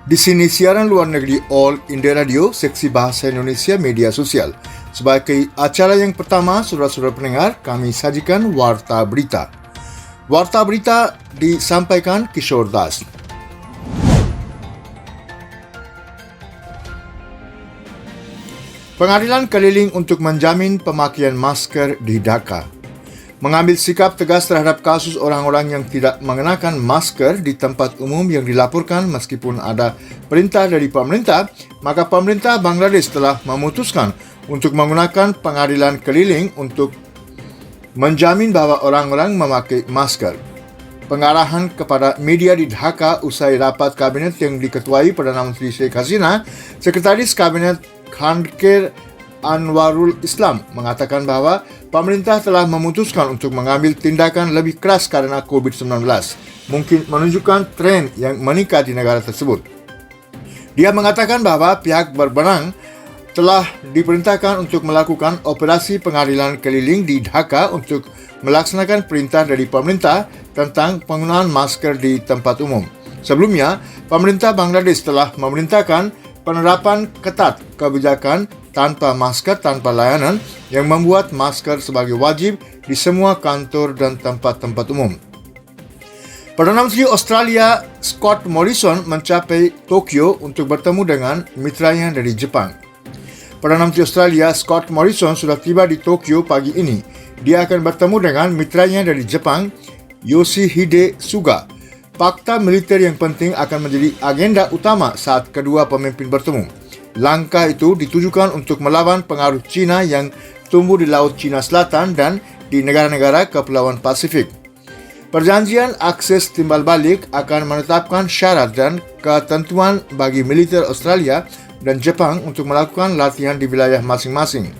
Di sini siaran luar negeri All India Radio, seksi bahasa Indonesia media sosial. Sebagai acara yang pertama, saudara-saudara pendengar, kami sajikan Warta Berita. Warta Berita disampaikan Kishore Das. Pengadilan keliling untuk menjamin pemakaian masker di Dhaka. Mengambil sikap tegas terhadap kasus orang-orang yang tidak mengenakan masker di tempat umum yang dilaporkan meskipun ada perintah dari pemerintah, maka pemerintah Bangladesh telah memutuskan untuk menggunakan pengadilan keliling untuk menjamin bahawa orang-orang memakai masker. Pengarahan kepada media di Dhaka usai rapat kabinet yang diketuai Perdana Menteri Sheikh Hasina, Sekretaris Kabinet Khankir Anwarul Islam mengatakan bahawa pemerintah telah memutuskan untuk mengambil tindakan lebih keras kerana COVID-19, mungkin menunjukkan tren yang meningkat di negara tersebut. Dia mengatakan bahawa pihak berwenang telah diperintahkan untuk melakukan operasi pengadilan keliling di Dhaka untuk melaksanakan perintah dari pemerintah tentang penggunaan masker di tempat umum. Sebelumnya, pemerintah Bangladesh telah memerintahkan penerapan ketat kebijakan tanpa masker tanpa layanan yang membuat masker sebagai wajib di semua kantor dan tempat-tempat umum. Perdana Menteri Australia Scott Morrison mencapai Tokyo untuk bertemu dengan mitranya dari Jepang. Perdana Menteri Australia Scott Morrison sudah tiba di Tokyo pagi ini. Dia akan bertemu dengan mitranya dari Jepang, Yoshihide Suga. Fakta militer yang penting akan menjadi agenda utama saat kedua pemimpin bertemu. Langkah itu ditujukan untuk melawan pengaruh China yang tumbuh di Laut Cina Selatan dan di negara-negara Kepulauan Pasifik. Perjanjian akses timbal balik akan menetapkan syarat dan ketentuan bagi militer Australia dan Jepang untuk melakukan latihan di wilayah masing-masing.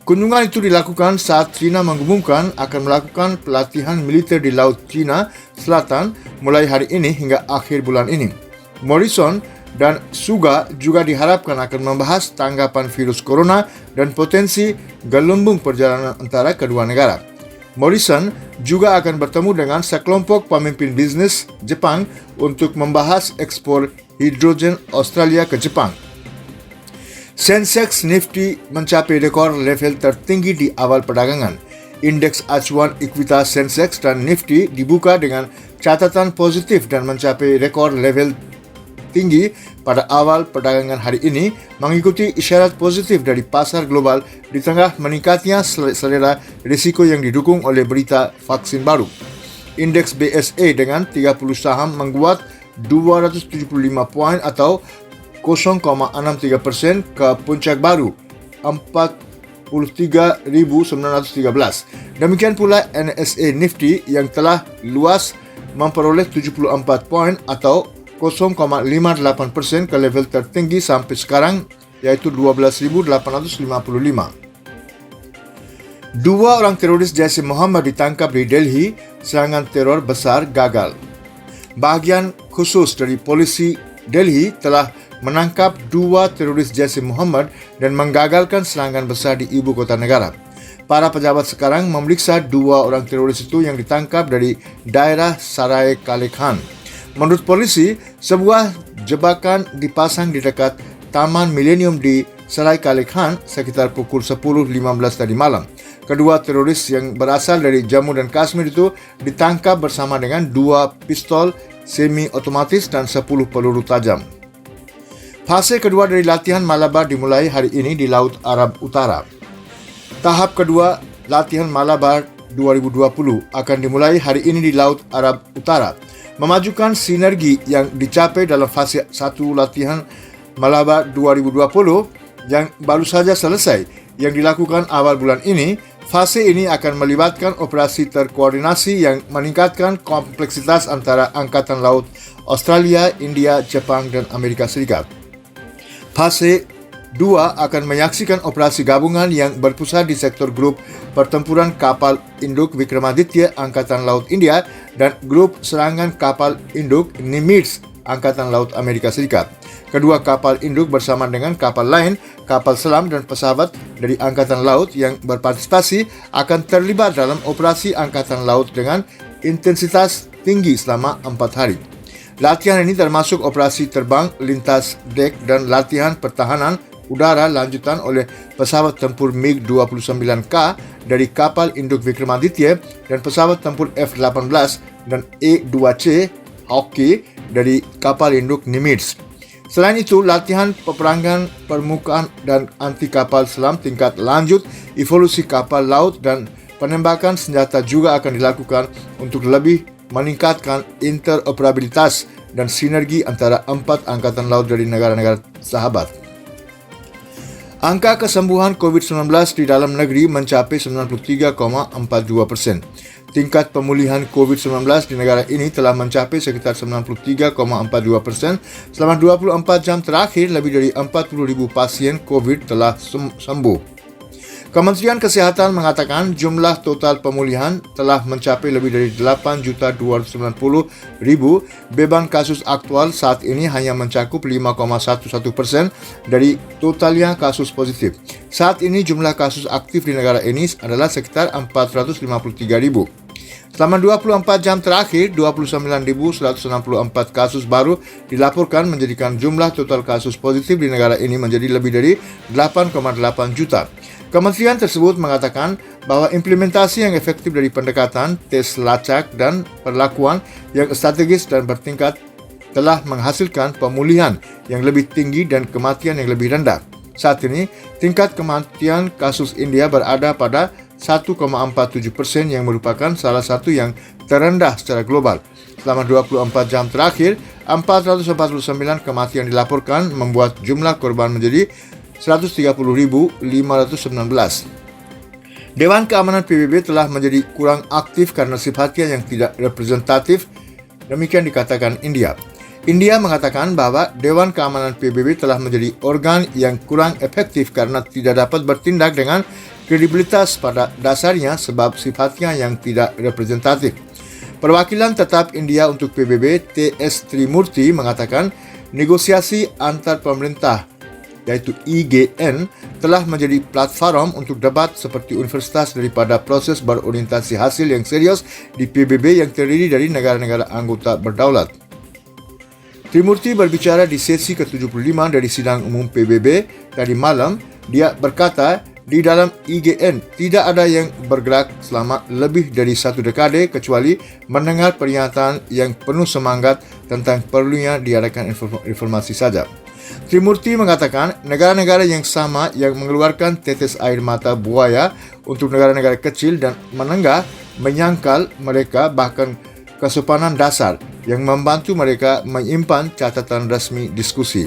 Kunjungan itu dilakukan saat China mengumumkan akan melakukan pelatihan militer di Laut Cina Selatan mulai hari ini hingga akhir bulan ini. Morrison dan Suga juga diharapkan akan membahas tanggapan virus corona dan potensi gelembung perjalanan antara kedua negara. Morrison juga akan bertemu dengan sekelompok pemimpin bisnis Jepang untuk membahas ekspor hidrogen Australia ke Jepang. Sensex Nifty mencapai rekor level tertinggi di awal perdagangan. Indeks acuan ekuitas Sensex dan Nifty dibuka dengan catatan positif dan mencapai rekor level tinggi pada awal perdagangan hari ini, mengikuti isyarat positif dari pasar global di tengah meningkatnya selera risiko yang didukung oleh berita vaksin baru. Indeks BSA dengan 30 saham menguat 275 poin atau 0.63% ke puncak baru 43.913. Demikian pula NSA Nifty yang telah luas memperoleh 74 poin atau 0.58% ke level tertinggi sampai sekarang, iaitu 12.855. Dua orang teroris Jaish Muhammad ditangkap di Delhi, serangan teror besar gagal. Bahagian khusus dari polisi Delhi telah menangkap dua teroris Jaish Muhammad dan menggagalkan serangan besar di ibu kota negara. Para pejabat sekarang memeriksa dua orang teroris itu yang ditangkap dari daerah Sarai Kale Khan. Menurut polisi, sebuah jebakan dipasang di dekat Taman Millennium di Sarai Kale Khan sekitar pukul 10.15 tadi malam. Kedua teroris yang berasal dari Jammu dan Kashmir itu ditangkap bersama dengan dua pistol semi-otomatis dan 10 peluru tajam. Fase kedua dari latihan Malabar dimulai hari ini di Laut Arab Utara. Tahap kedua latihan Malabar 2020 akan dimulai hari ini di Laut Arab Utara, memajukan sinergi yang dicapai dalam fase 1 latihan Malabar 2020 yang baru saja selesai yang dilakukan awal bulan ini. Fase ini akan melibatkan operasi terkoordinasi yang meningkatkan kompleksitas antara Angkatan Laut Australia, India, Jepang dan Amerika Serikat. Fase 2 akan menyaksikan operasi gabungan yang berpusat di sektor grup pertempuran kapal induk Vikramaditya Angkatan Laut India dan grup serangan kapal induk Nimitz Angkatan Laut Amerika Serikat. Kedua kapal induk bersama dengan kapal lain, kapal selam dan pesawat dari Angkatan Laut yang berpartisipasi akan terlibat dalam operasi Angkatan Laut dengan intensitas tinggi selama 4 hari. Latihan ini termasuk operasi terbang, lintas dek dan latihan pertahanan udara lanjutan oleh pesawat tempur MiG-29K dari kapal induk Vikramaditya dan pesawat tempur F-18 dan A-2C Hawkeye dari kapal induk Nimitz. Selain itu, latihan peperangan permukaan dan anti kapal selam tingkat lanjut, evolusi kapal laut dan penembakan senjata juga akan dilakukan untuk lebih meningkatkan interoperabilitas dan sinergi antara 4 angkatan laut dari negara-negara sahabat. Angka kesembuhan COVID-19 di dalam negeri mencapai 93,42%. Tingkat pemulihan COVID-19 di negara ini telah mencapai sekitar 93,42%. Selama 24 jam terakhir, lebih dari 40,000 pasien COVID telah sembuh. Kementerian Kesehatan mengatakan jumlah total pemulihan telah mencapai lebih dari 8.290.000. Beban kasus aktual saat ini hanya mencakup 5,11% dari totalnya kasus positif. Saat ini jumlah kasus aktif di negara ini adalah sekitar 453.000. Selama 24 jam terakhir, 29.164 kasus baru dilaporkan menjadikan jumlah total kasus positif di negara ini menjadi lebih dari 8,8 juta. Kementerian tersebut mengatakan bahwa implementasi yang efektif dari pendekatan, tes lacak dan perlakuan yang strategis dan bertingkat telah menghasilkan pemulihan yang lebih tinggi dan kematian yang lebih rendah. Saat ini, tingkat kematian kasus India berada pada 1,47% yang merupakan salah satu yang terendah secara global. Selama 24 jam terakhir, 449 kematian dilaporkan membuat jumlah korban menjadi 130.519. Dewan Keamanan PBB telah menjadi kurang aktif karena sifatnya yang tidak representatif, demikian dikatakan India. India mengatakan bahwa Dewan Keamanan PBB telah menjadi organ yang kurang efektif karena tidak dapat bertindak dengan kredibilitas pada dasarnya sebab sifatnya yang tidak representatif. Perwakilan tetap India untuk PBB, T.S. Trimurti, mengatakan negosiasi antar pemerintah yaitu IGN telah menjadi platform untuk debat seperti universitas daripada proses berorientasi hasil yang serius di PBB yang terdiri dari negara-negara anggota berdaulat. Trimurti berbicara di sesi ke-75 dari sidang umum PBB tadi malam. Dia berkata, di dalam IGN tidak ada yang bergerak selama lebih dari 1 dekade kecuali mendengar pernyataan yang penuh semangat tentang perlunya diadakan reformasi saja. Trimurti mengatakan negara-negara yang sama yang mengeluarkan tetes air mata buaya untuk negara-negara kecil dan menengah menyangkal mereka bahkan kesopanan dasar yang membantu mereka menyimpan catatan resmi diskusi.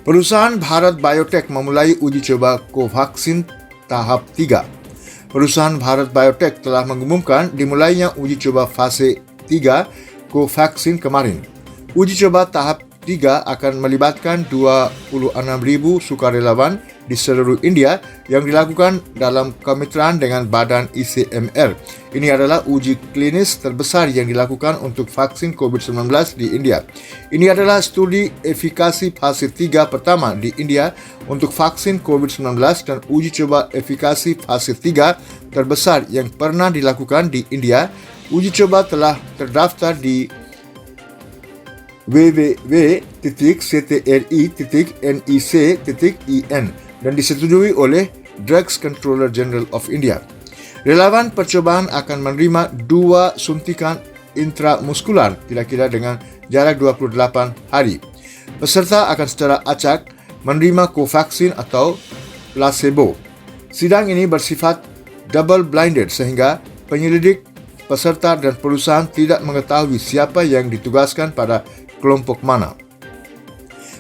Perusahaan Bharat Biotech memulai uji coba Covaxin tahap 3. Perusahaan Bharat Biotech telah mengumumkan dimulainya uji coba fase 3 Covaxin kemarin. Uji coba tahap 3 akan melibatkan 26.000 sukarelawan di seluruh India yang dilakukan dalam kemitraan dengan badan ICMR. Ini adalah uji klinis terbesar yang dilakukan untuk vaksin COVID-19 di India. Ini adalah studi efikasi fase 3 pertama di India untuk vaksin COVID-19 dan uji coba efikasi fase 3 terbesar yang pernah dilakukan di India. Uji coba telah terdaftar di www.ctri.nic.in dan disetujui oleh Drugs Controller General of India. Relawan percobaan akan menerima 2 suntikan intramuskular kira-kira dengan jarak 28 hari. Peserta akan secara acak menerima Covaxin atau placebo. Sidang ini bersifat double-blinded sehingga penyelidik, peserta dan perusahaan tidak mengetahui siapa yang ditugaskan pada kelompok mana.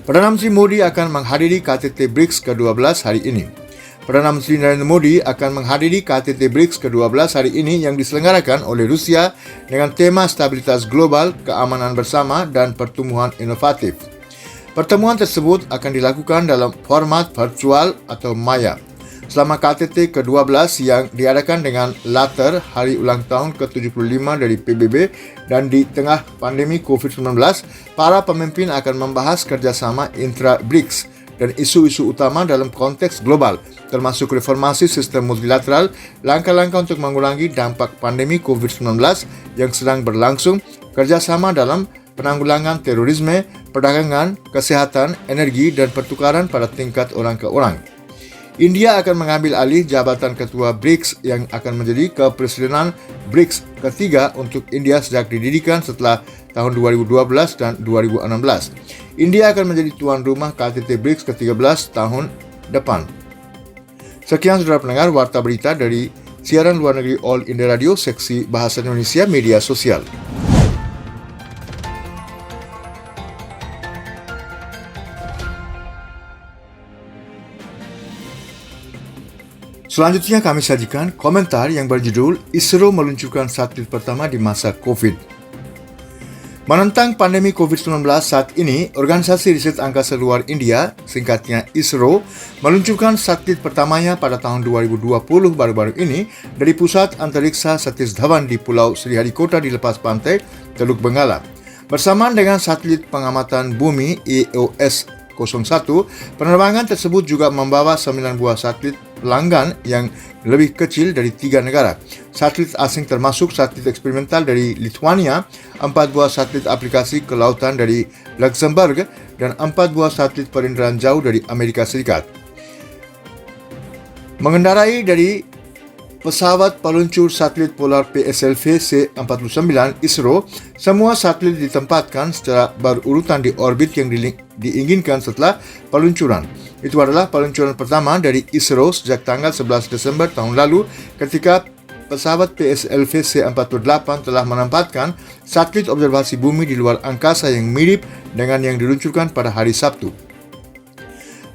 Perdana Menteri Modi akan menghadiri KTT BRICS ke-12 hari ini. Perdana Menteri Narendra Modi akan menghadiri KTT BRICS ke-12 hari ini yang diselenggarakan oleh Rusia dengan tema stabilitas global, keamanan bersama dan pertumbuhan inovatif. Pertemuan tersebut akan dilakukan dalam format virtual atau maya. Selama KTT ke-12 yang diadakan dengan latar hari ulang tahun ke-75 dari PBB dan di tengah pandemi COVID-19, para pemimpin akan membahas kerjasama intra-BRICS dan isu-isu utama dalam konteks global, termasuk reformasi sistem multilateral, langkah-langkah untuk mengurangi dampak pandemi COVID-19 yang sedang berlangsung, kerjasama dalam penanggulangan terorisme, perdagangan, kesehatan, energi, dan pertukaran pada tingkat orang ke orang. India akan mengambil alih jabatan ketua BRICS yang akan menjadi kepresidenan BRICS ketiga untuk India sejak didirikan setelah tahun 2012 dan 2016. India akan menjadi tuan rumah KTT BRICS ke-13 tahun depan. Sekian saudara pendengar warta berita dari siaran luar negeri All India Radio seksi Bahasa Indonesia Media Sosial. Selanjutnya kami sajikan komentar yang berjudul ISRO meluncurkan satelit pertama di masa COVID. Menentang pandemi COVID-19 saat ini, Organisasi Riset Angkasa Luar India, singkatnya ISRO, meluncurkan satelit pertamanya pada tahun 2020 baru-baru ini dari Pusat Antariksa Satish Dhawan di Pulau Sriharikota di lepas pantai Teluk Benggala. Bersamaan dengan satelit pengamatan bumi EOS 01, penerbangan tersebut juga membawa 9 buah satelit pelanggan yang lebih kecil dari 3 negara. Satelit asing termasuk satelit eksperimental dari Lithuania, 4 buah satelit aplikasi kelautan dari Luxembourg, dan 4 buah satelit perinderaan jauh dari Amerika Serikat. Mengendarai dari pesawat peluncur satelit polar PSLV C-49 ISRO, semua satelit ditempatkan secara berurutan di orbit yang diinginkan setelah peluncuran. Itu adalah peluncuran pertama dari ISRO sejak tanggal 11 Desember tahun lalu ketika pesawat PSLV C-48 telah menempatkan satelit observasi bumi di luar angkasa yang mirip dengan yang diluncurkan pada hari Sabtu.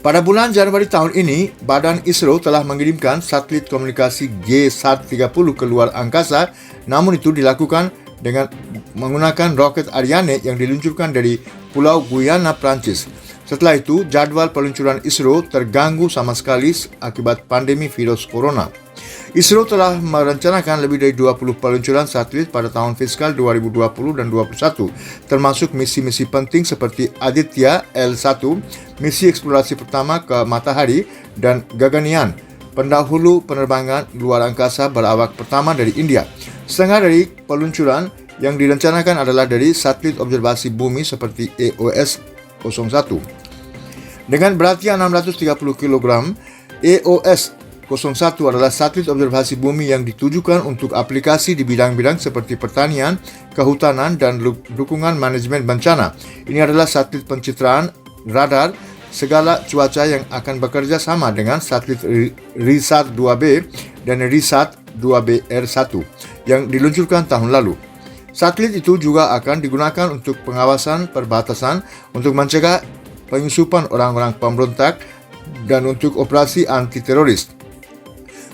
Pada bulan Januari tahun ini, Badan ISRO telah mengirimkan satelit komunikasi G-SAT-30 ke luar angkasa, namun itu dilakukan dengan menggunakan roket Ariane yang diluncurkan dari Pulau Guyana, Prancis. Setelah itu, jadwal peluncuran ISRO terganggu sama sekali akibat pandemi virus corona. ISRO telah merencanakan lebih dari 20 peluncuran satelit pada tahun fiskal 2020 dan 2021, termasuk misi-misi penting seperti Aditya L1, misi eksplorasi pertama ke matahari, dan Gaganyaan, pendahulu penerbangan luar angkasa berawak pertama dari India. Setengah dari peluncuran yang direncanakan adalah dari satelit observasi bumi seperti EOS 01. Dengan beratnya 630 kg, EOS 01 adalah satelit observasi bumi yang ditujukan untuk aplikasi di bidang-bidang seperti pertanian, kehutanan, dan dukungan manajemen bencana. Ini adalah satelit pencitraan, radar, segala cuaca yang akan bekerja sama dengan satelit RISAT-2B dan RISAT-2BR1 yang diluncurkan tahun lalu. Satelit itu juga akan digunakan untuk pengawasan perbatasan, untuk mencegah penyusupan orang-orang pemberontak, dan untuk operasi anti-teroris.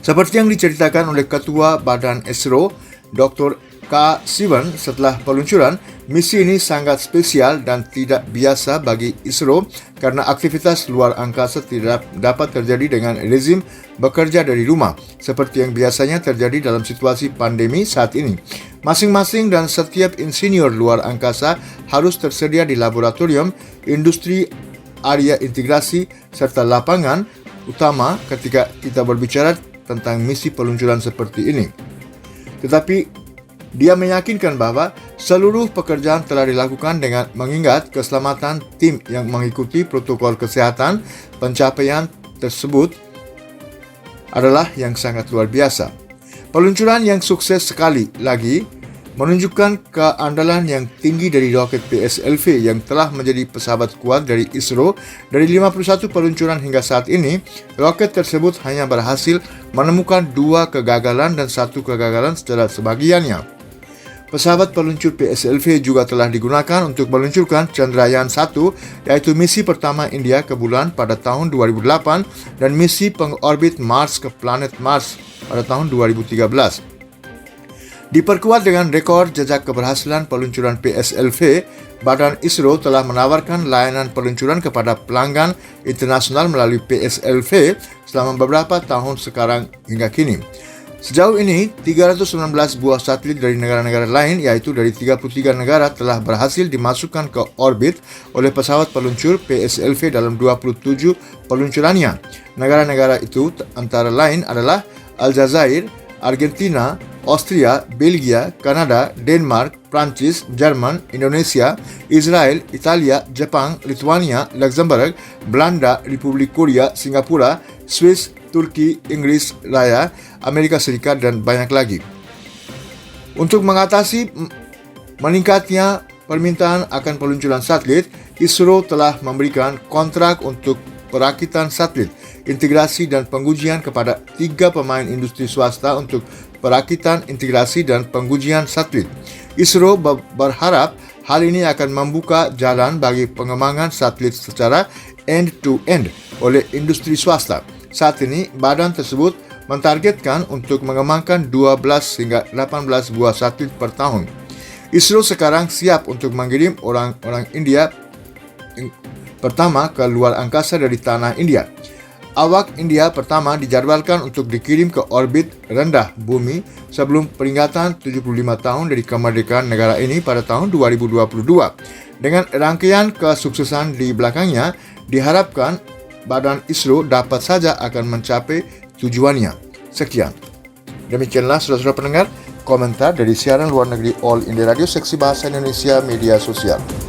Seperti yang diceritakan oleh Ketua Badan ISRO, Dr. K. Sivan, setelah peluncuran, misi ini sangat spesial dan tidak biasa bagi ISRO karena aktivitas luar angkasa tidak dapat terjadi dengan rezim bekerja dari rumah, seperti yang biasanya terjadi dalam situasi pandemi saat ini. Masing-masing dan setiap insinyur luar angkasa harus tersedia di laboratorium, industri, area integrasi, serta lapangan utama ketika kita berbicara tentang misi peluncuran seperti ini. Tetapi dia meyakinkan bahwa seluruh pekerjaan telah dilakukan dengan mengingat keselamatan tim yang mengikuti protokol kesehatan. Pencapaian tersebut adalah yang sangat luar biasa. Peluncuran yang sukses sekali lagi menunjukkan keandalan yang tinggi dari roket PSLV yang telah menjadi pesawat kuat dari ISRO. Dari 51 peluncuran hingga saat ini, roket tersebut hanya berhasil menemukan 2 kegagalan dan 1 kegagalan secara sebagiannya. Pesawat peluncur PSLV juga telah digunakan untuk meluncurkan Chandrayaan-1, yaitu misi pertama India ke bulan pada tahun 2008 dan misi pengorbit Mars ke planet Mars pada tahun 2013. Diperkuat dengan rekor jejak keberhasilan peluncuran PSLV, Badan ISRO telah menawarkan layanan peluncuran kepada pelanggan internasional melalui PSLV selama beberapa tahun sekarang hingga kini. Sejauh ini, 319 buah satelit dari negara-negara lain, yaitu dari 33 negara, telah berhasil dimasukkan ke orbit oleh pesawat peluncur PSLV dalam 27 peluncurannya. Negara-negara itu antara lain adalah Aljazair, Argentina, Austria, Belgia, Kanada, Denmark, Prancis, Jerman, Indonesia, Israel, Italia, Jepang, Lithuania, Luxembourg, Belanda, Republik Korea, Singapura, Swiss, Turki, Inggris Raya, Amerika Serikat, dan banyak lagi. Untuk mengatasi meningkatnya permintaan akan peluncuran satelit, ISRO telah memberikan kontrak untuk perakitan satelit, integrasi dan pengujian kepada 3 pemain industri swasta untuk perakitan, integrasi dan pengujian satelit. ISRO berharap hal ini akan membuka jalan bagi pengembangan satelit secara end-to-end oleh industri swasta. Saat ini, badan tersebut mentargetkan untuk mengembangkan 12 hingga 18 buah satelit per tahun. ISRO sekarang siap untuk mengirim orang-orang India pertama ke luar angkasa dari tanah India. Awak India pertama dijadwalkan untuk dikirim ke orbit rendah bumi sebelum peringatan 75 tahun dari kemerdekaan negara ini pada tahun 2022. Dengan rangkaian kesuksesan di belakangnya, diharapkan badan ISRO dapat saja akan mencapai tujuannya. Sekian. Demikianlah saudara-saudara pendengar, komentar dari siaran luar negeri All India Radio seksi Bahasa Indonesia Media Sosial.